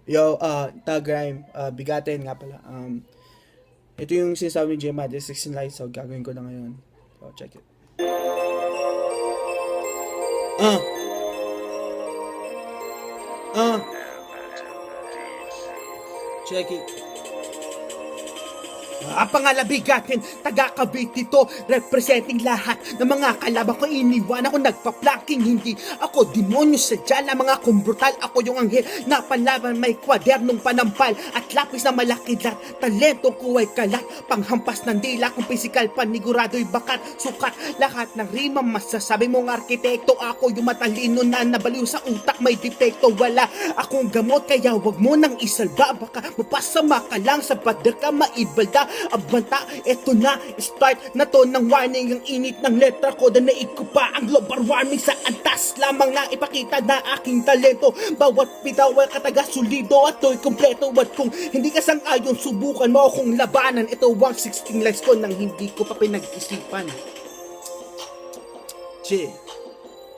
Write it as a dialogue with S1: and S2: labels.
S1: Yo, Tag Rhyme, bigatin nga pala. Ito yung sinasabi ni Gemma, the 16 lights, so gagawin ko na ngayon. So, check it. Ah! Ah! Check it.
S2: Pangalabigatin, taga Cavite to, representing lahat ng mga kalaban ko. Iniwan ako nagpa-planking, hindi ako demonyo sadya na mga kumbrutal. Ako yung anghel na palaban, may kwadernong panampal at lapis na malaki lahat. Talento ko ay kalat, panghampas ng dila kung pisikal panigurado'y bakat. Sukat lahat ng rima, masasabi mong arkitekto. Ako yung matalino na nabaliw sa utak, may depekto. Wala akong gamot, kaya wag mo nang isalba. Baka mapasama ka lang sa pader ka, maibalda. Abanta, eto na, start na to ng warning. Ang init ng letra ko, danaig ko pa ang global warming. Sa antas lamang na ipakita na aking talento. Bawat bitaw ay kataga solido at to'y kompleto. At kung hindi ka sang-ayon, subukan mo akong labanan. Ito ang 16 lives ko nang hindi ko pa pinag-isipan.
S1: Che.